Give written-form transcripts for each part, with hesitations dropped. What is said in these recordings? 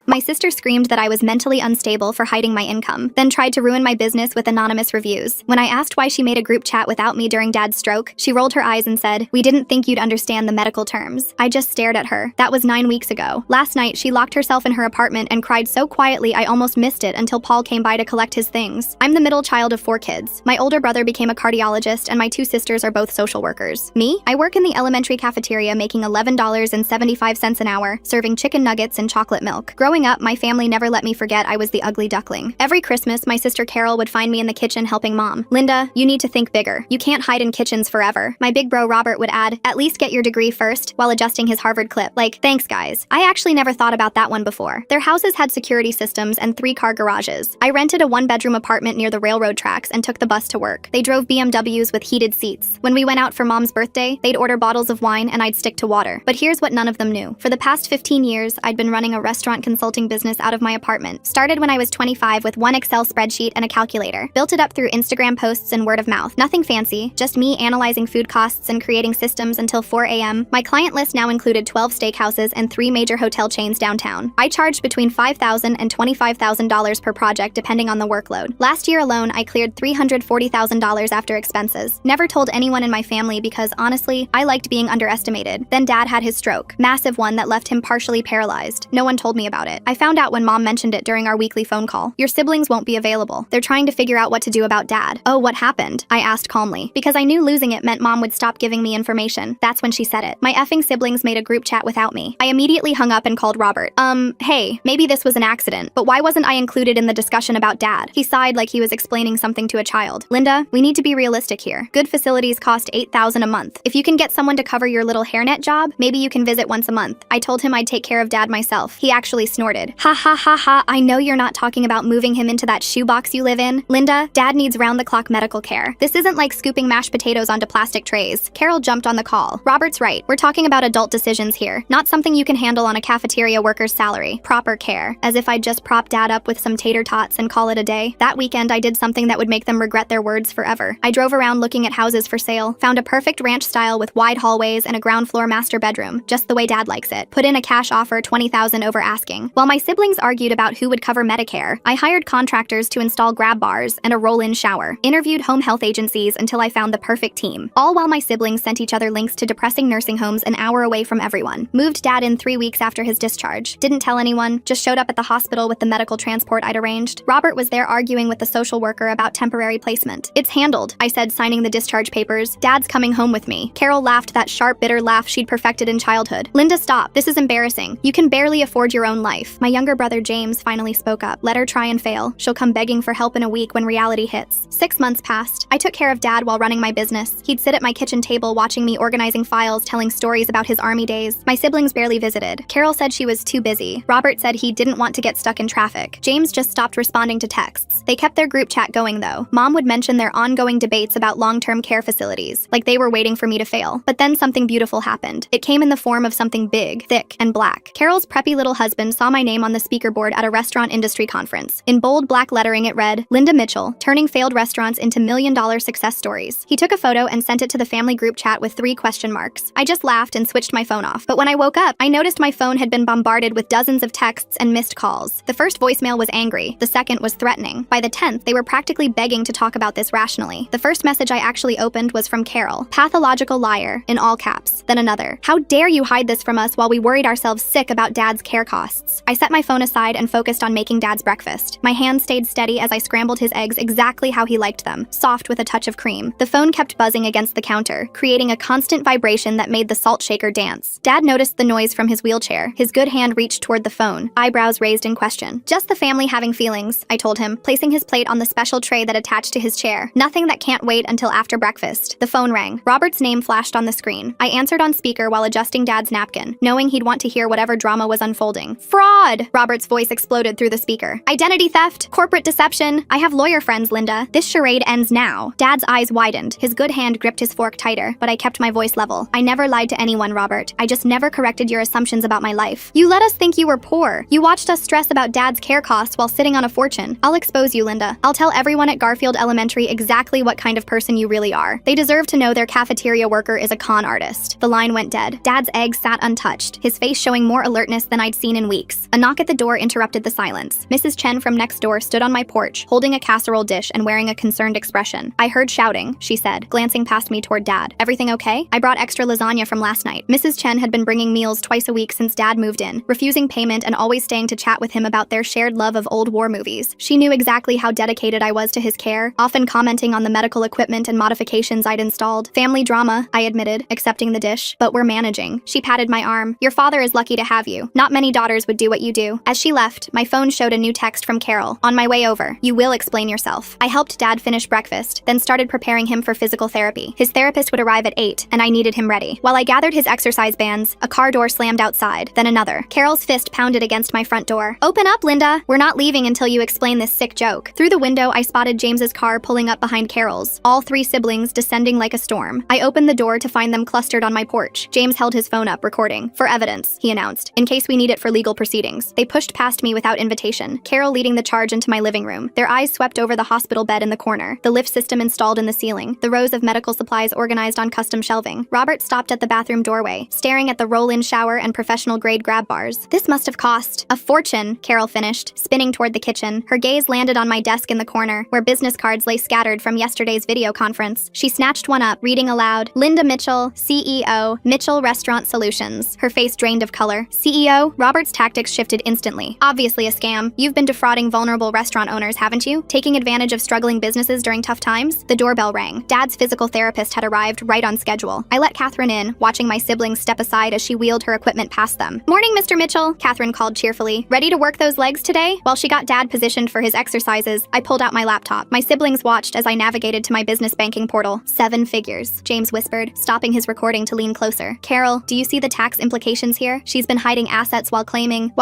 My sister screamed that I was mentally unstable for hiding my income, then tried to ruin my business with anonymous reviews. When I asked why she made a group chat without me during Dad's stroke, she rolled her eyes and said, "We didn't think you'd understand the medical terms." I just stared at her. That was 9 weeks ago. Last night, she locked herself in her apartment and cried so quietly I almost missed it until Paul came by to collect his things. I'm the middle child of 4 kids. My older brother became a cardiologist and my 2 sisters are both social workers. Me? I work in the elementary cafeteria making $11.75 an hour, serving chicken nuggets and chocolate milk. Growing up, my family never let me forget I was the ugly duckling. Every Christmas, my sister Carol would find me in the kitchen helping Mom. "Linda, you need to think bigger. You can't hide in kitchens forever." My big bro Robert would add, "At least get your degree first," while adjusting his Harvard clip. Like, thanks guys. I actually never thought about that one before. Their houses had security systems and 3-car garages. I rented a 1-bedroom apartment near the railroad tracks and took the bus to work. They drove BMWs with heated seats. When we went out for Mom's birthday, they'd order bottles of wine and I'd stick to water. But here's what none of them knew. For the past 15 years, I'd been running a restaurant consulting business out of my apartment. Started when I was 25 with one Excel spreadsheet and a calculator. Built it up through Instagram posts and word of mouth. Nothing fancy, just me analyzing food costs and creating systems until 4 a.m. My client list now included 12 steakhouses and 3 major hotel chains downtown. I charged between $5,000 and $25,000 per project depending on the workload. Last year alone, I cleared $340,000 after expenses. Never told anyone in my family because, honestly, I liked being underestimated. Then Dad had his stroke. Massive one that left him partially paralyzed. No one told me about it. I found out when Mom mentioned it during our weekly phone call. "Your siblings won't be available. They're trying to figure out what to do about Dad." "Oh, what happened?" I asked calmly. Because I knew losing it meant Mom would stop giving me information. That's when she said it. "My effing siblings made a group chat without me." I immediately hung up and called Robert. Hey, maybe this was an accident, but why wasn't I included in the discussion about Dad?" He sighed like he was explaining something to a child. "Linda, we need to be realistic here. Good facilities cost $8,000 a month. If you can get someone to cover your little hairnet job, maybe you can visit once a month." I told him I'd take care of Dad myself. He actually snorted. "Ha ha ha ha, I know you're not talking about moving him into that shoebox you live in. Linda, Dad needs round-the-clock medical care. This isn't like scooping mashed potatoes onto plastic trays." Carol jumped on the call. "Robert's right. We're talking about adult decisions here, not something you can handle on a cafeteria worker's salary. Proper care." As if I'd just prop Dad up with some tater tots and call it a day. That weekend, I did something that would make them regret their words forever. I drove around looking at houses for sale, found a perfect ranch style with wide hallways and a ground floor master bedroom, just the way Dad likes it. Put in a cash offer, $20,000 over asking. While my siblings argued about who would cover Medicare, I hired contractors to install grab bars and a roll-in shower. Interviewed home health agencies until I found the perfect team. All while my siblings sent each other links to depressing nursing homes an hour away from everyone. Moved Dad in 3 weeks after his discharge. Didn't tell anyone, just showed up at the hospital with the medical transport I'd arranged. Robert was there arguing with the social worker about temporary placement. "It's handled," I said, signing the discharge papers. "Dad's coming home with me." Carol laughed that sharp, bitter laugh she'd perfected in childhood. "Linda, stop. This is embarrassing. You can barely afford your own life." My younger brother James finally spoke up. "Let her try and fail. She'll come begging for help in a week when reality hits." 6 months passed. I took care of Dad while running my business. He'd sit at my kitchen table watching me organizing files, telling stories about his army days. My siblings barely visited. Carol said she was too busy. Robert said he didn't want to get stuck in traffic. James just stopped responding to texts. They kept their group chat going though. Mom would mention their ongoing debates about long-term care facilities, like they were waiting for me to fail. But then something beautiful happened. It came in the form of something big, thick, and black. Carol's preppy little husband saw my name on the speaker board at a restaurant industry conference. In bold black lettering it read, "Linda Mitchell, turning failed restaurants into million-dollar success stories." He took a photo and sent it to the family group chat with 3 question marks. I just laughed and switched my phone off. But when I woke up, I noticed my phone had been bombarded with dozens of texts and missed calls. The first voicemail was angry. The second was threatening. By the 10th, they were practically begging to talk about this rationally. The first message I actually opened was from Carol. "Pathological liar," in all caps. Then another. "How dare you hide this from us while we worried ourselves sick about Dad's care costs." I set my phone aside and focused on making Dad's breakfast. My hand stayed steady as I scrambled his eggs exactly how he liked them, soft with a touch of cream. The phone kept buzzing against the counter, creating a constant vibration that made the salt shaker dance. Dad noticed the noise from his wheelchair. His good hand reached toward the phone, eyebrows raised in question. "Just the family having feelings," I told him, placing his plate on the special tray that attached to his chair. "Nothing that can't wait until after breakfast." The phone rang. Robert's name flashed on the screen. I answered on speaker while adjusting Dad's napkin, knowing he'd want to hear whatever drama was unfolding. "Fraud!" Robert's voice exploded through the speaker. "Identity theft! Corporate deception! I have lawyer friends, Linda. This charade ends now." Dad's eyes widened. His good hand gripped his fork tighter, but I kept my voice level. "I never lied to anyone, Robert. I just never corrected your assumptions about my life. You let us think you were poor. You watched us stress about Dad's care costs while sitting on a fortune. I'll expose you, Linda. I'll tell everyone at Garfield Elementary exactly what kind of person you really are. They deserve to know their cafeteria worker is a con artist." The line went dead. Dad's egg sat untouched, his face showing more alertness than I'd seen in weeks. weeks. A knock at the door interrupted the silence. Mrs. Chen from next door stood on my porch, holding a casserole dish and wearing a concerned expression. "I heard shouting," she said, glancing past me toward Dad. "Everything okay? I brought extra lasagna from last night." Mrs. Chen had been bringing meals twice a week since Dad moved in, refusing payment and always staying to chat with him about their shared love of old war movies. She knew exactly how dedicated I was to his care, often commenting on the medical equipment and modifications I'd installed. "Family drama," I admitted, accepting the dish, "but we're managing." She patted my arm. "Your father is lucky to have you. Not many daughters would do what you do." As she left, my phone showed a new text from Carol. "On my way over. You will explain yourself." I helped Dad finish breakfast, then started preparing him for physical therapy. His therapist would arrive at 8, and I needed him ready. While I gathered his exercise bands, a car door slammed outside, then another. Carol's fist pounded against my front door. "Open up, Linda! We're not leaving until you explain this sick joke." Through the window, I spotted James's car pulling up behind Carol's, all three siblings descending like a storm. I opened the door to find them clustered on my porch. James held his phone up, recording. "For evidence," he announced, "in case we need it for legal proceedings." They pushed past me without invitation, Carol leading the charge into my living room. Their eyes swept over the hospital bed in the corner, the lift system installed in the ceiling, the rows of medical supplies organized on custom shelving. Robert stopped at the bathroom doorway, staring at the roll-in shower and professional-grade grab bars. "This must have cost a fortune," Carol finished, spinning toward the kitchen. Her gaze landed on my desk in the corner, where business cards lay scattered from yesterday's video conference. She snatched one up, reading aloud, "Linda Mitchell, CEO, Mitchell Restaurant Solutions." Her face drained of color. "CEO?" Robert's tactics shifted instantly. "Obviously a scam. You've been defrauding vulnerable restaurant owners, haven't you? Taking advantage of struggling businesses during tough times?" The doorbell rang. Dad's physical therapist had arrived right on schedule. I let Catherine in, watching my siblings step aside as she wheeled her equipment past them. "Morning, Mr. Mitchell," Catherine called cheerfully. "Ready to work those legs today?" While she got Dad positioned for his exercises, I pulled out my laptop. My siblings watched as I navigated to my business banking portal. 7 figures, James whispered, stopping his recording to lean closer. "Carol, do you see the tax implications here? She's been hiding assets while claiming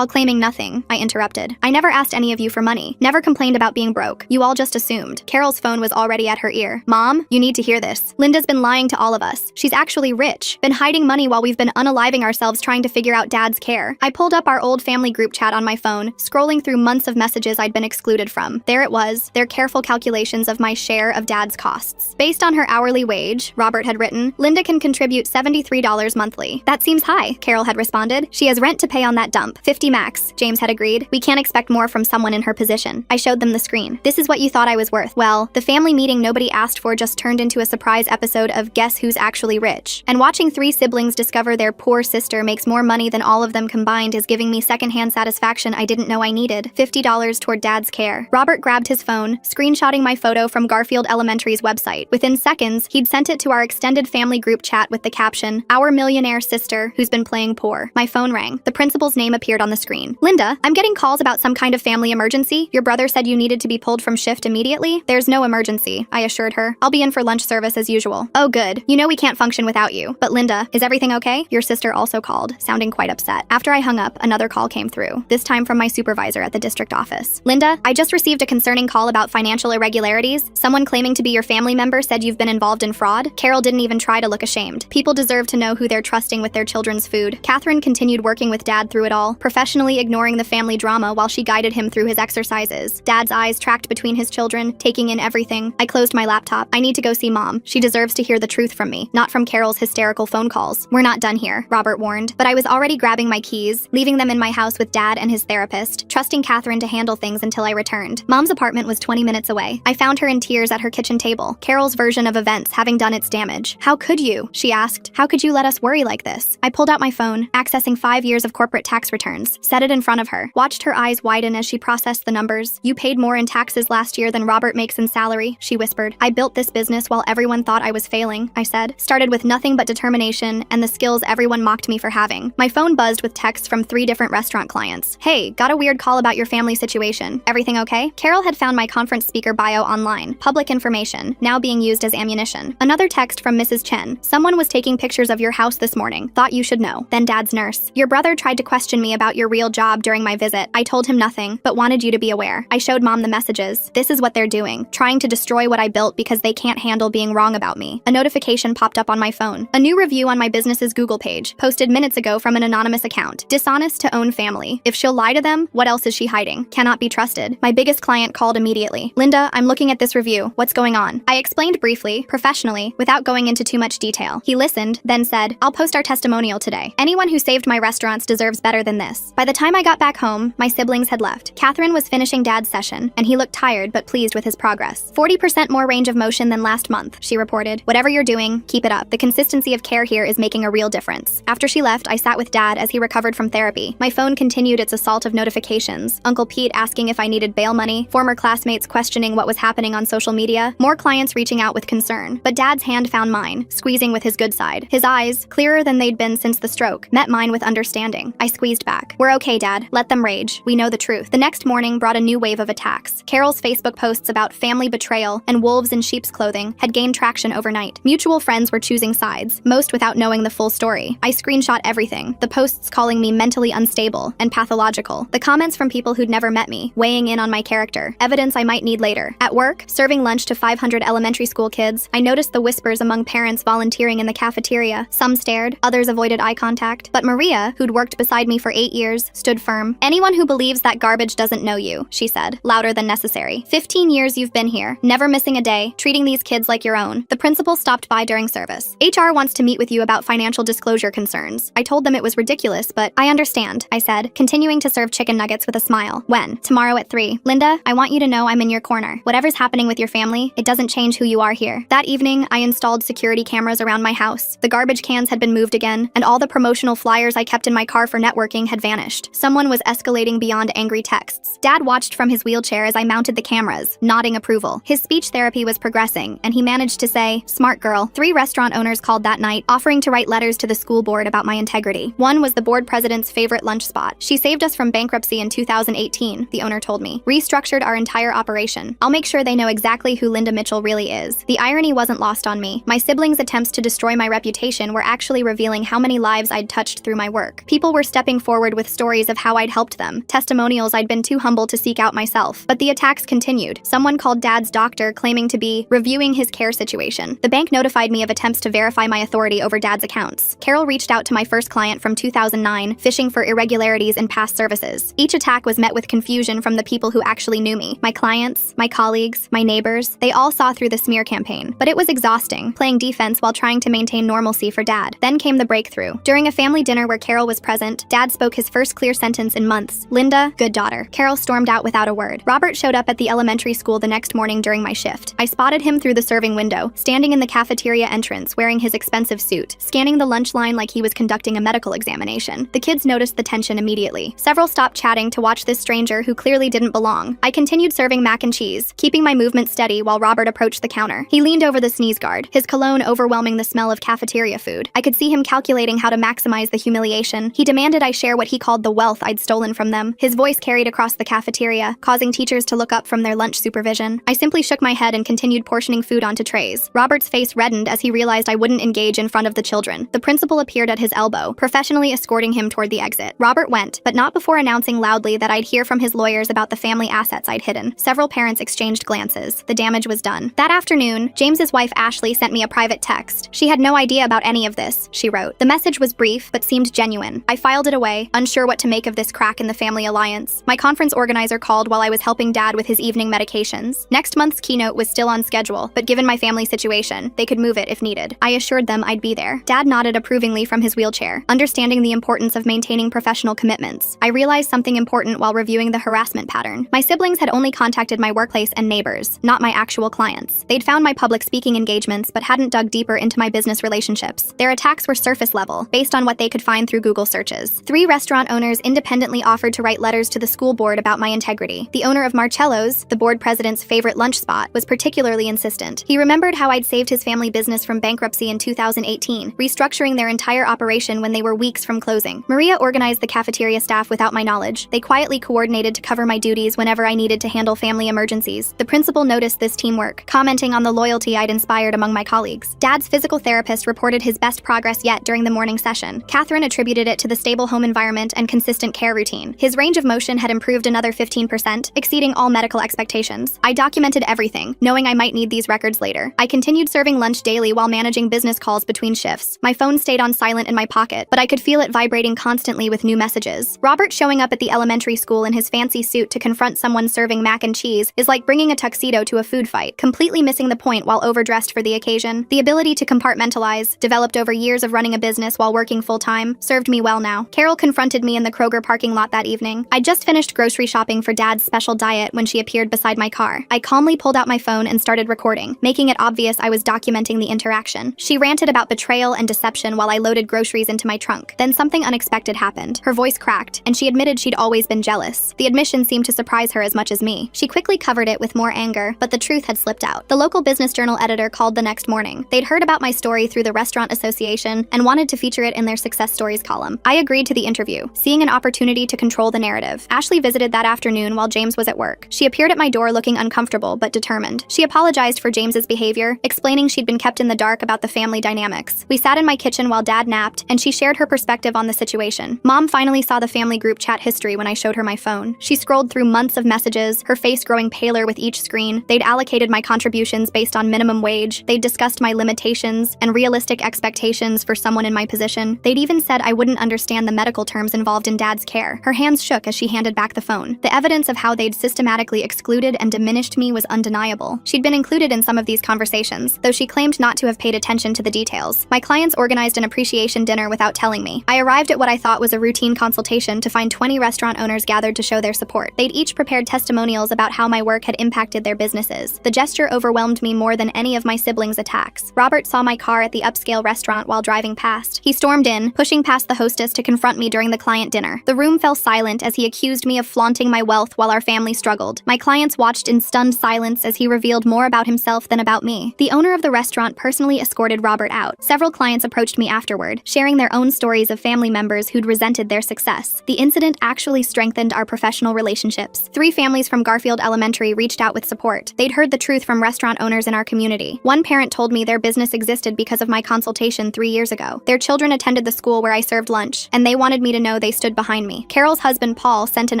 nothing," I interrupted. "I never asked any of you for money. Never complained about being broke. You all just assumed." Carol's phone was already at her ear. "Mom, you need to hear this. Linda's been lying to all of us. She's actually rich. Been hiding money while we've been unaliving ourselves trying to figure out Dad's care." I pulled up our old family group chat on my phone, scrolling through months of messages I'd been excluded from. There it was, their careful calculations of my share of Dad's costs. Based on her hourly wage, Robert had written, "Linda can contribute $73 monthly." "That seems high," Carol had responded. "She has rent to pay on that dump. 50 max," James had agreed. "We can't expect more from someone in her position." I showed them the screen. "This is what you thought I was worth." Well, the family meeting nobody asked for just turned into a surprise episode of Guess Who's Actually Rich. And watching 3 siblings discover their poor sister makes more money than all of them combined is giving me secondhand satisfaction I didn't know I needed. $50 toward Dad's care. Robert grabbed his phone, screenshotting my photo from Garfield Elementary's website. Within seconds, he'd sent it to our extended family group chat with the caption, "Our millionaire sister who's been playing poor." My phone rang. The principal's name appeared on the screen. "Linda, I'm getting calls about some kind of family emergency. Your brother said you needed to be pulled from shift immediately." "There's no emergency," I assured her. "I'll be in for lunch service as usual." "Oh good. You know we can't function without you. But Linda, is everything okay?" Your sister also called, sounding quite upset. After I hung up, another call came through, this time from my supervisor at the district office. "Linda, I just received a concerning call about financial irregularities. Someone claiming to be your family member said you've been involved in fraud." Carol didn't even try to look ashamed. People deserve to know who they're trusting with their children's food. Catherine continued working with Dad through it all, professionally ignoring the family drama while she guided him through his exercises. Dad's eyes tracked between his children, taking in everything. I closed my laptop. "I need to go see Mom. She deserves to hear the truth from me, not from Carol's hysterical phone calls." "We're not done here," Robert warned. But I was already grabbing my keys, leaving them in my house with Dad and his therapist, trusting Catherine to handle things until I returned. Mom's apartment was 20 minutes away. I found her in tears at her kitchen table, Carol's version of events having done its damage. "How could you?" she asked. "How could you let us worry like this?" I pulled out my phone, accessing 5 years of corporate tax returns, set it in front of her, watched her eyes widen as she processed the numbers. "You paid more in taxes last year than Robert makes in salary," she whispered. "I built this business while everyone thought I was failing," I said. "Started with nothing but determination and the skills everyone mocked me for having." My phone buzzed with texts from 3 different restaurant clients. "Hey, got a weird call about your family situation. Everything okay?" Carol had found my conference speaker bio online. Public information, now being used as ammunition. Another text from Mrs. Chen. "Someone was taking pictures of your house this morning. Thought you should know." Then Dad's nurse. "Your brother tried to question me about your real job during my visit. I told him nothing, but wanted you to be aware." I showed Mom the messages. "This is what they're doing. Trying to destroy what I built because they can't handle being wrong about me." A notification popped up on my phone. A new review on my business's Google page, posted minutes ago from an anonymous account. "Dishonest to own family. If she'll lie to them, what else is she hiding? Cannot be trusted." My biggest client called immediately. "Linda, I'm looking at this review. What's going on?" I explained briefly, professionally, without going into too much detail. He listened, then said, "I'll post our testimonial today. Anyone who saved my restaurants deserves better than this." stress. By the time I got back home, my siblings had left. Catherine was finishing Dad's session, and he looked tired but pleased with his progress. 40% more range of motion than last month, she reported. Whatever you're doing, keep it up. The consistency of care here is making a real difference. After she left, I sat with Dad as he recovered from therapy. My phone continued its assault of notifications. Uncle Pete asking if I needed bail money, former classmates questioning what was happening on social media, more clients reaching out with concern. But Dad's hand found mine, squeezing with his good side. His eyes, clearer than they'd been since the stroke, met mine with understanding. I squeezed back. We're okay, Dad. Let them rage. We know the truth. The next morning brought a new wave of attacks. Carol's Facebook posts about family betrayal and wolves in sheep's clothing had gained traction overnight. Mutual friends were choosing sides, most without knowing the full story. I screenshot everything, the posts calling me mentally unstable and pathological, the comments from people who'd never met me, weighing in on my character, evidence I might need later. At work, serving lunch to 500 elementary school kids, I noticed the whispers among parents volunteering in the cafeteria. Some stared, others avoided eye contact. But Maria, who'd worked beside me for 8 years, stood firm. Anyone who believes that garbage doesn't know you, she said, louder than necessary. 15 years you've been here, never missing a day, treating these kids like your own. The principal stopped by during service. HR wants to meet with you about financial disclosure concerns. I told them it was ridiculous, but I understand, I said, continuing to serve chicken nuggets with a smile. When? Tomorrow at 3. Linda, I want you to know I'm in your corner. Whatever's happening with your family, it doesn't change who you are here. That evening, I installed security cameras around my house. The garbage cans had been moved again, and all the promotional flyers I kept in my car for networking had vanished. Someone was escalating beyond angry texts. Dad watched from his wheelchair as I mounted the cameras, nodding approval. His speech therapy was progressing, and he managed to say, "Smart girl." 3 restaurant owners called that night, offering to write letters to the school board about my integrity. One was the board president's favorite lunch spot. She saved us from bankruptcy in 2018, the owner told me. Restructured our entire operation. I'll make sure they know exactly who Linda Mitchell really is. The irony wasn't lost on me. My siblings' attempts to destroy my reputation were actually revealing how many lives I'd touched through my work. People were stepping forward with stories of how I'd helped them, testimonials I'd been too humble to seek out myself. But the attacks continued. Someone called Dad's doctor claiming to be reviewing his care situation. The bank notified me of attempts to verify my authority over Dad's accounts. Carol reached out to my first client from 2009, fishing for irregularities in past services. Each attack was met with confusion from the people who actually knew me. My clients, my colleagues, my neighbors, they all saw through the smear campaign. But it was exhausting, playing defense while trying to maintain normalcy for Dad. Then came the breakthrough. During a family dinner where Carol was present, Dad spoke his first clear sentence in months. "Linda, good daughter." Carol stormed out without a word. Robert showed up at the elementary school the next morning during my shift. I spotted him through the serving window, standing in the cafeteria entrance wearing his expensive suit, scanning the lunch line like he was conducting a medical examination. The kids noticed the tension immediately. Several stopped chatting to watch this stranger who clearly didn't belong. I continued serving mac and cheese, keeping my movement steady while Robert approached the counter. He leaned over the sneeze guard, his cologne overwhelming the smell of cafeteria food. I could see him calculating how to maximize the humiliation. He demanded I share what he called the wealth I'd stolen from them. His voice carried across the cafeteria, causing teachers to look up from their lunch supervision. I simply shook my head and continued portioning food onto trays. Robert's face reddened as he realized I wouldn't engage in front of the children. The principal appeared at his elbow, professionally escorting him toward the exit. Robert went, but not before announcing loudly that I'd hear from his lawyers about the family assets I'd hidden. Several parents exchanged glances. The damage was done. That afternoon, James's wife Ashley sent me a private text. She had no idea about any of this, she wrote. The message was brief, but seemed genuine. I filed it away, unsure what to make of this crack in the family alliance. My conference organizer called while I was helping Dad with his evening medications. Next month's keynote was still on schedule, but given my family situation, they could move it if needed. I assured them I'd be there. Dad nodded approvingly from his wheelchair, understanding the importance of maintaining professional commitments. I realized something important while reviewing the harassment pattern. My siblings had only contacted my workplace and neighbors, not my actual clients. They'd found my public speaking engagements but hadn't dug deeper into my business relationships. Their attacks were surface level, based on what they could find through Google searches. 3 restaurant owners independently offered to write letters to the school board about my integrity. The owner of Marcello's, the board president's favorite lunch spot, was particularly insistent. He remembered how I'd saved his family business from bankruptcy in 2018, restructuring their entire operation when they were weeks from closing. Maria organized the cafeteria staff without my knowledge. They quietly coordinated to cover my duties whenever I needed to handle family emergencies. The principal noticed this teamwork, commenting on the loyalty I'd inspired among my colleagues. Dad's physical therapist reported his best progress yet during the morning session. Catherine attributed it to the stable home environment and consistent care routine. His range of motion had improved another 15%, exceeding all medical expectations. I documented everything, knowing I might need these records later. I continued serving lunch daily while managing business calls between shifts. My phone stayed on silent in my pocket, but I could feel it vibrating constantly with new messages. Robert showing up at the elementary school in his fancy suit to confront someone serving mac and cheese is like bringing a tuxedo to a food fight, completely missing the point while overdressed for the occasion. The ability to compartmentalize, developed over years of running a business while working full-time, served me well now. Carol confronted confronted me in the Kroger parking lot that evening. I'd just finished grocery shopping for Dad's special diet when she appeared beside my car. I calmly pulled out my phone and started recording, making it obvious I was documenting the interaction. She ranted about betrayal and deception while I loaded groceries into my trunk. Then something unexpected happened. Her voice cracked, and she admitted she'd always been jealous. The admission seemed to surprise her as much as me. She quickly covered it with more anger, but the truth had slipped out. The local Business Journal editor called the next morning. They'd heard about my story through the Restaurant Association and wanted to feature it in their Success Stories column. I agreed to the interview, seeing an opportunity to control the narrative. Ashley visited that afternoon while James was at work. She appeared at my door looking uncomfortable but determined. She apologized for James's behavior, explaining she'd been kept in the dark about the family dynamics. We sat in my kitchen while Dad napped, and she shared her perspective on the situation. Mom finally saw the family group chat history when I showed her my phone. She scrolled through months of messages, her face growing paler with each screen. They'd allocated my contributions based on minimum wage. They'd discussed my limitations and realistic expectations for someone in my position. They'd even said I wouldn't understand the medical terms involved in Dad's care. Her hands shook as she handed back the phone. The evidence of how they'd systematically excluded and diminished me was undeniable. She'd been included in some of these conversations, though she claimed not to have paid attention to the details. My clients organized an appreciation dinner without telling me. I arrived at what I thought was a routine consultation to find 20 restaurant owners gathered to show their support. They'd each prepared testimonials about how my work had impacted their businesses. The gesture overwhelmed me more than any of my siblings' attacks. Robert saw my car at the upscale restaurant while driving past. He stormed in, pushing past the hostess to confront me during the client dinner. The room fell silent as he accused me of flaunting my wealth while our family struggled. My clients watched in stunned silence as he revealed more about himself than about me. The owner of the restaurant personally escorted Robert out. Several clients approached me afterward, sharing their own stories of family members who'd resented their success. The incident actually strengthened our professional relationships. 3 families from Garfield Elementary reached out with support. They'd heard the truth from restaurant owners in our community. One parent told me their business existed because of my consultation 3 years ago. Their children attended the school where I served lunch, and they wanted me to know they stood behind me. Carol's husband, Paul, sent an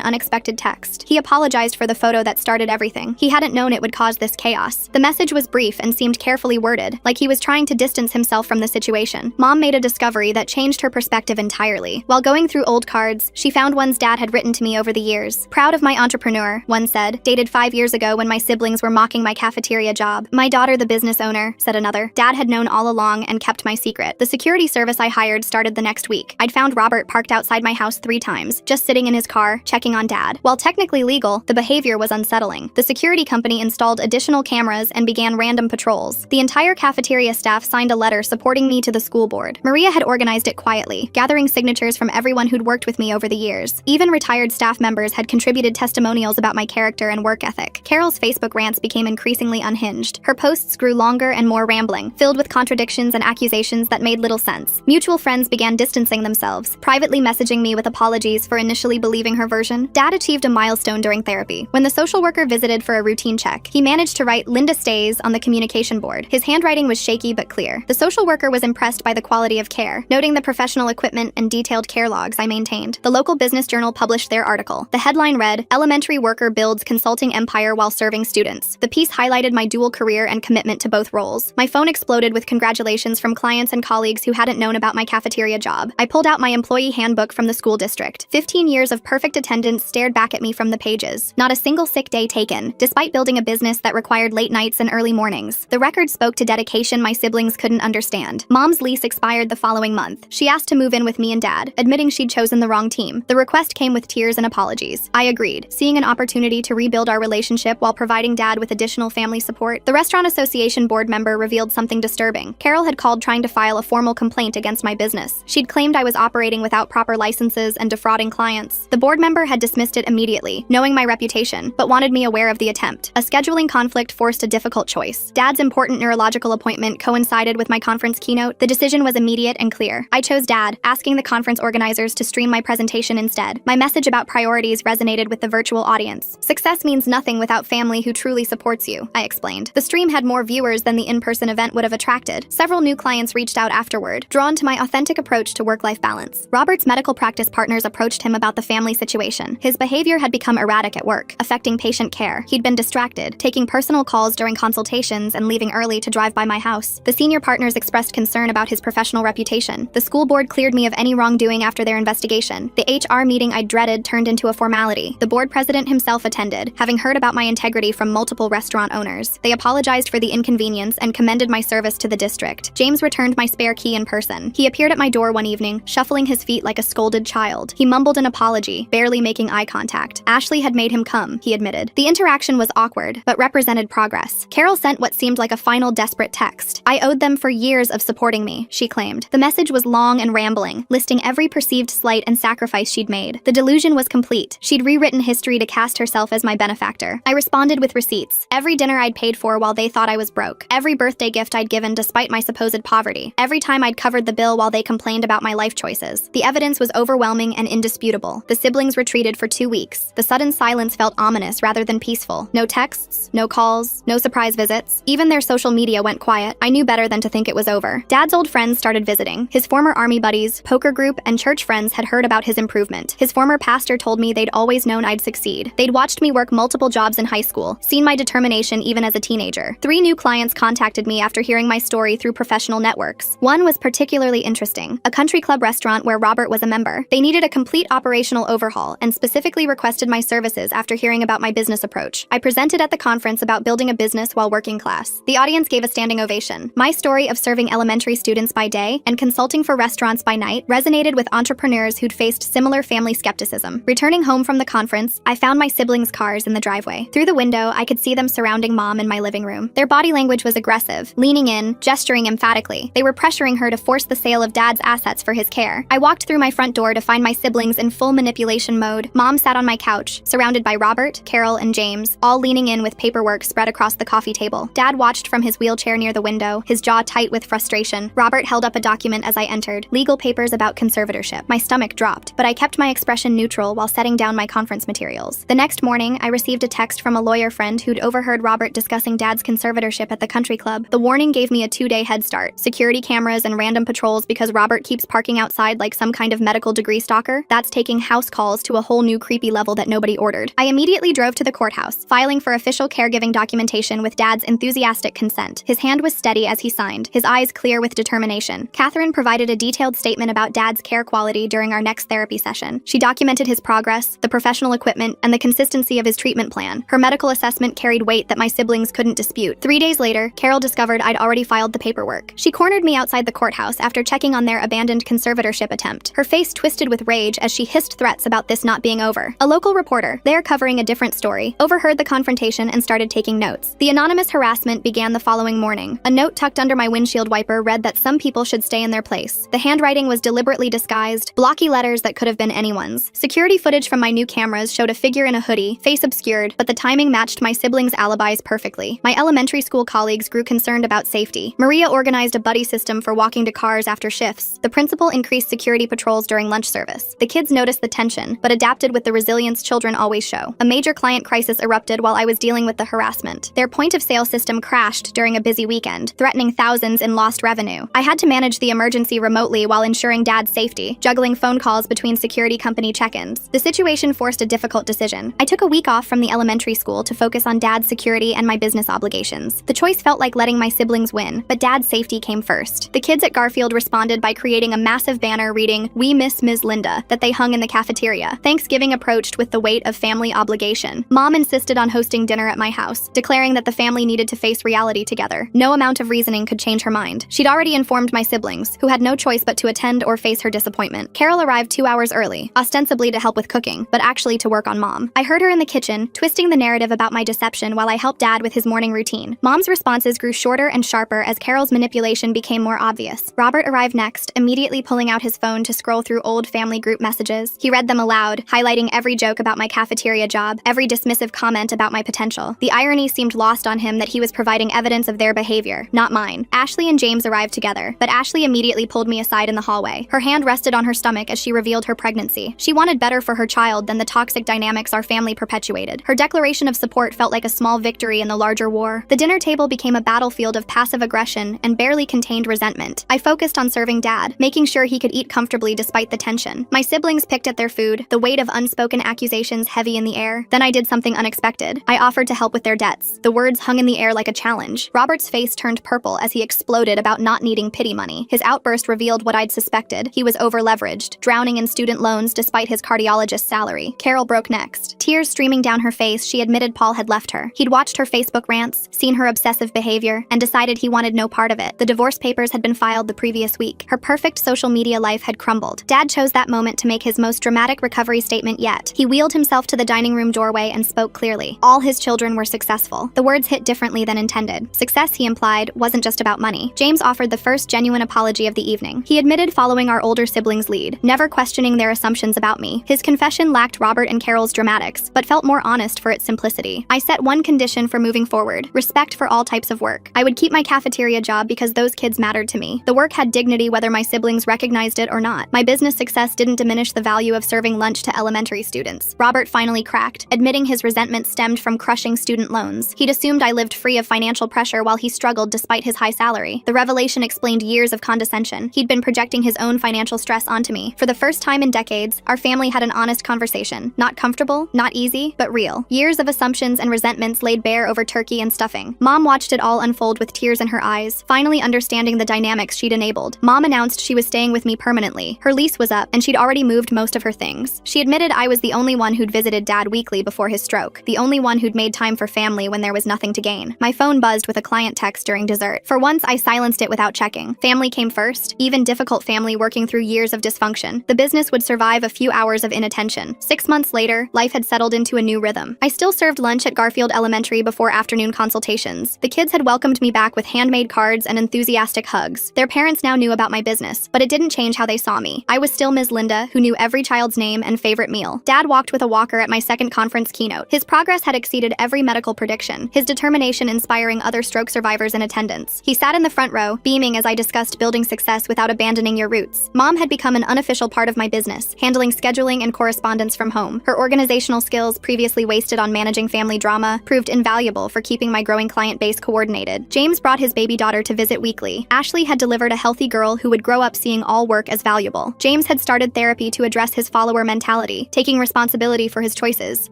unexpected text. He apologized for the photo that started everything. He hadn't known it would cause this chaos. The message was brief and seemed carefully worded, like he was trying to distance himself from the situation. Mom made a discovery that changed her perspective entirely. While going through old cards, she found ones Dad had written to me over the years. "Proud of my entrepreneur," one said, dated 5 years ago when my siblings were mocking my cafeteria job. "My daughter the business owner," said another. Dad had known all along and kept my secret. The security service I hired started the next week. I'd found Robert parked outside my house 3 times, just sitting in his car, checking on Dad. While technically legal, the behavior was unsettling. The security company installed additional cameras and began random patrols. The entire cafeteria staff signed a letter supporting me to the school board. Maria had organized it quietly, gathering signatures from everyone who'd worked with me over the years. Even retired staff members had contributed testimonials about my character and work ethic. Carol's Facebook rants became increasingly unhinged. Her posts grew longer and more rambling, filled with contradictions and accusations that made little sense. Mutual friends began distancing themselves, privately messaging me with apologies for initially believing her version. Dad achieved a milestone during therapy. When the social worker visited for a routine check, he managed to write "Linda stays" on the communication board. His handwriting was shaky but clear. The social worker was impressed by the quality of care, noting the professional equipment and detailed care logs I maintained. The local Business Journal published their article. The headline read, "Elementary Worker Builds Consulting Empire While Serving Students." The piece highlighted my dual career and commitment to both roles. My phone exploded with congratulations from clients and colleagues who hadn't known about my cafeteria job. I pulled out my employee handbook from the school district. 15 years of perfect attendance stared back at me from the pages. Not a single sick day taken, despite building a business that required late nights and early mornings. The record spoke to dedication my siblings couldn't understand. Mom's lease expired the following month. She asked to move in with me and Dad, admitting she'd chosen the wrong team. The request came with tears and apologies. I agreed, seeing an opportunity to rebuild our relationship while providing Dad with additional family support. The Restaurant Association board member revealed something disturbing. Carol had called trying to file a formal complaint against my business. She'd claimed I was operating without proper licenses and defrauding clients. The board member had dismissed it immediately, knowing my reputation, but wanted me aware of the attempt. A scheduling conflict forced a difficult choice. Dad's important neurological appointment coincided with my conference keynote. The decision was immediate and clear. I chose Dad, asking the conference organizers to stream my presentation instead. My message about priorities resonated with the virtual audience. "Success means nothing without family who truly supports you," I explained. The stream had more viewers than the in-person event would have attracted. Several new clients reached out afterward, drawn to my authentic approach to work-life balance. Robert's medical practice partners approached him about the family situation. His behavior had become erratic at work, affecting patient care. He'd been distracted, taking personal calls during consultations and leaving early to drive by my house. The senior partners expressed concern about his professional reputation. The school board cleared me of any wrongdoing after their investigation. The HR meeting I dreaded turned into a formality. The board president himself attended, having heard about my integrity from multiple restaurant owners. They apologized for the inconvenience and commended my service to the district. James returned my spare key in person. He appeared at my door one evening, shuffling his feet like a scolded child. He mumbled an apology, barely making eye contact. Ashley had made him come, he admitted. The interaction was awkward, but represented progress. Carol sent what seemed like a final desperate text. I owed them for years of supporting me, she claimed. The message was long and rambling, listing every perceived slight and sacrifice she'd made. The delusion was complete. She'd rewritten history to cast herself as my benefactor. I responded with receipts. Every dinner I'd paid for while they thought I was broke. Every birthday gift I'd given despite my supposed poverty. Every time I'd covered the bill while they complained about my life choices. The evidence was overwhelming and indisputable. The siblings retreated for 2 weeks. The sudden silence felt ominous rather than peaceful. No texts, no calls, no surprise visits. Even their social media went quiet. I knew better than to think it was over. Dad's old friends started visiting. His former army buddies, poker group, and church friends had heard about his improvement. His former pastor told me they'd always known I'd succeed. They'd watched me work multiple jobs in high school, seen my determination even as a teenager. 3 new clients contacted me after hearing my story through professional networks. One was particularly interesting, a country club restaurant where Robert was a member. They needed a complete operational overhaul and specifically requested my services after hearing about my business approach. I presented at the conference about building a business while working class. The audience gave a standing ovation. My story of serving elementary students by day and consulting for restaurants by night resonated with entrepreneurs who'd faced similar family skepticism. Returning home from the conference, I found my siblings' cars in the driveway. Through the window, I could see them surrounding Mom in my living room. Their body language was aggressive, leaning in, gesturing emphatically. They were pressuring her to force the sale of Dad's assets for his care. I walked through my front door to find my siblings in full manipulation mode. Mom sat on my couch, surrounded by Robert, Carol, and James, all leaning in with paperwork spread across the coffee table. Dad watched from his wheelchair near the window, his jaw tight with frustration. Robert held up a document as I entered, legal papers about conservatorship. My stomach dropped, but I kept my expression neutral while setting down my conference materials. The next morning, I received a text from a lawyer friend who'd overheard Robert discussing Dad's conservatorship at the country club. The warning gave me a 2-day head start. Security cameras and random patrols because Robert keeps parking outside like some kind of medical degree stalker. That's taking house calls to a whole new creepy level that nobody ordered. I immediately drove to the courthouse, filing for official caregiving documentation with Dad's enthusiastic consent. His hand was steady as he signed, his eyes clear with determination. Catherine provided a detailed statement about Dad's care quality during our next therapy session. She documented his progress, the professional equipment, and the consistency of his treatment plan. Her medical assessment carried weight that my siblings couldn't dispute. 3 days later, Carol discovered I'd already filed the paperwork. She cornered me outside the courthouse after checking on their abandoned conservatorship attempt. Her face twisted with rage as she hissed threats about this not being over. A local reporter, there covering a different story, overheard the confrontation and started taking notes. The anonymous harassment began the following morning. A note tucked under my windshield wiper read that some people should stay in their place. The handwriting was deliberately disguised, blocky letters that could have been anyone's. Security footage from my new cameras showed a figure in a hoodie, face obscured, but the timing matched my siblings' alibis perfectly. My elementary school colleagues grew concerned about safety. Maria organized a buddy system for walking to cars after shifts. The principal increased security patrols during lunch service. The kids noticed the tension, but adapted with the resilience children always show. A major client crisis erupted while I was dealing with the harassment. Their point-of-sale system crashed during a busy weekend, threatening thousands in lost revenue. I had to manage the emergency remotely while ensuring Dad's safety, juggling phone calls between security company check-ins. The situation forced a difficult decision. I took a week off from the elementary school to focus on Dad's security and my business obligations. The choice felt like letting my siblings win, but Dad's safety came first. The kids at Garfield responded by creating a massive banner reading, "We miss Ms. Linda," that they hung in the cafeteria. Thanksgiving approached with the weight of family obligation. Mom insisted on hosting dinner at my house, declaring that the family needed to face reality together. No amount of reasoning could change her mind. She'd already informed my siblings, who had no choice but to attend or face her disappointment. Carol arrived 2 hours early, ostensibly to help with cooking, but actually to work on Mom. I heard her in the kitchen, twisting the narrative about my deception while I helped Dad with his morning routine. Mom's responses grew shorter and sharper as Carol's manipulation became more obvious. Robert arrived next, immediately pulling out his phone to scroll through old family group messages. He read them aloud, highlighting every joke about my cafeteria job, every dismissive comment about my potential. The irony seemed lost on him that he was providing evidence of their behavior, not mine. Ashley and James arrived together, but Ashley immediately pulled me aside in the hallway. Her hand rested on her stomach as she revealed her pregnancy. She wanted better for her child than the toxic dynamics our family perpetuated. Her declaration of support felt like a small victory in the larger war. The dinner table became a battlefield of passive aggression and barely contained resentment. I focused on serving Dad, making sure he could eat comfortably despite the tension. My siblings picked at their food, the weight of unspoken accusations heavy in the air. Then I did something unexpected. I offered to help with their debts. The words hung in the air like a challenge. Robert's face turned purple as he exploded about not needing pity money. His outburst revealed what I'd suspected. He was over-leveraged, drowning in student loans despite his cardiologist's salary. Carol broke next. Tears streaming down her face, she admitted Paul had left her. He'd watched her Facebook rants, seen her obsessive behavior, and decided he wanted no part of it. The divorce papers had been filed the previous week. Her perfect social media life had crumbled. fault. Dad chose that moment to make his most dramatic recovery statement yet. He wheeled himself to the dining room doorway and spoke clearly. All his children were successful. The words hit differently than intended. Success, he implied, wasn't just about money. James offered the first genuine apology of the evening. He admitted following our older siblings' lead, never questioning their assumptions about me. His confession lacked Robert and Carol's dramatics, but felt more honest for its simplicity. I set one condition for moving forward: respect for all types of work. I would keep my cafeteria job because those kids mattered to me. The work had dignity whether my siblings recognized it or not. My business success didn't diminish the value of serving lunch to elementary students. Robert finally cracked, admitting his resentment stemmed from crushing student loans. He'd assumed I lived free of financial pressure while he struggled despite his high salary. The revelation explained years of condescension. He'd been projecting his own financial stress onto me. For the first time in decades, our family had an honest conversation. Not comfortable, not easy, but real. Years of assumptions and resentments laid bare over turkey and stuffing. Mom watched it all unfold with tears in her eyes, finally understanding the dynamics she'd enabled. Mom announced she was staying with me permanently. Her lease was up, and she'd already moved most of her things. She admitted I was the only one who'd visited Dad weekly before his stroke, the only one who'd made time for family when there was nothing to gain. My phone buzzed with a client text during dessert. For once, I silenced it without checking. Family came first, even difficult family working through years of dysfunction. The business would survive a few hours of inattention. 6 months later, life had settled into a new rhythm. I still served lunch at Garfield Elementary before afternoon consultations. The kids had welcomed me back with handmade cards and enthusiastic hugs. Their parents now knew about my business, but it didn't change how they saw me. I was still Ms. Linda, who knew every child's name and favorite meal. Dad walked with a walker at my second conference keynote. His progress had exceeded every medical prediction, his determination inspiring other stroke survivors in attendance. He sat in the front row, beaming as I discussed building success without abandoning your roots. Mom had become an unofficial part of my business, handling scheduling and correspondence from home. Her organizational skills, previously wasted on managing family drama, proved invaluable for keeping my growing client base coordinated. James brought his baby daughter to visit weekly. Ashley had delivered a healthy girl who would grow up seeing all work as valuable. James had started therapy to address his follower mentality, taking responsibility for his choices.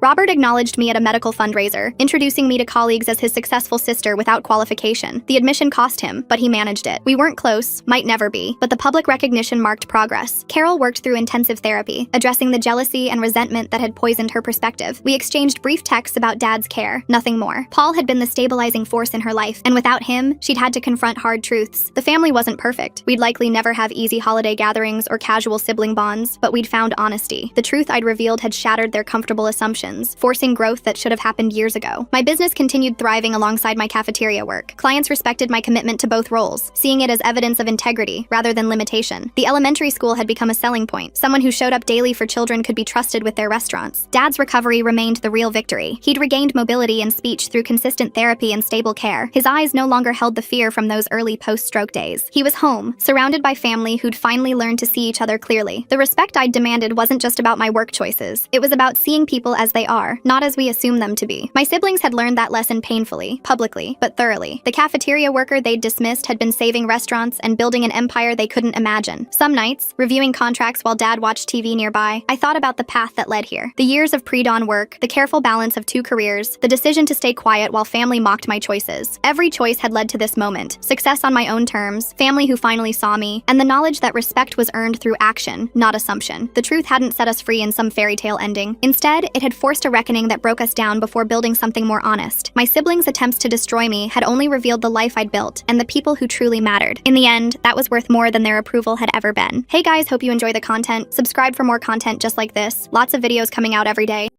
Robert acknowledged me at a medical fundraiser, introducing me to colleagues as his successful sister without qualification. The admission cost him, but he managed it. We weren't close, might never be, but the public recognition marked progress. Carol worked through intensive therapy, addressing the jealousy and resentment that had poisoned her perspective. We exchanged brief texts about Dad's care, nothing more. Paul had been the stabilizing force in her life, and without him, she'd had to confront hard truths. The family wasn't perfect. We'd likely never have easy holiday gatherings or casual sibling bonds, but we'd found honesty. The truth I'd revealed had shattered their comfortable assumptions, forcing growth that should have happened years ago. My business continued thriving alongside my cafeteria work. Clients respected my commitment to both roles, seeing it as evidence of integrity rather than limitation. The elementary school had become a selling point. Someone who showed up daily for children could be trusted with their restaurants. Dad's recovery remained the real victory. He'd regained mobility and speech through consistent therapy and stable care. His eyes no longer held the fear from those early post-stroke days. He was home, surrounded by family who'd finally learned to see each other clearly. The respect I'd demanded wasn't just about my work choices. It was about seeing people as they are, not as we assume them to be. My siblings had learned that lesson painfully, publicly, but thoroughly. The cafeteria worker they'd dismissed had been saving restaurants and building an empire they couldn't imagine. Some nights, reviewing contracts while Dad watched TV nearby, I thought about the path that led here. The years of pre-dawn work, the careful balance of 2 careers, the decision to stay quiet while family mocked my choices. Every choice had led to this moment: success on my own terms, family who finally saw me, and the knowledge that respect was earned through action, not assumption. The truth hadn't set us free in some fairy tale ending. Instead, it had forced a reckoning that broke us down before building something more honest. My siblings' attempts to destroy me had only revealed the life I'd built and the people who truly mattered. In the end, that was worth more than their approval had ever been. Hey guys, hope you enjoy the content. Subscribe for more content just like this. Lots of videos coming out every day.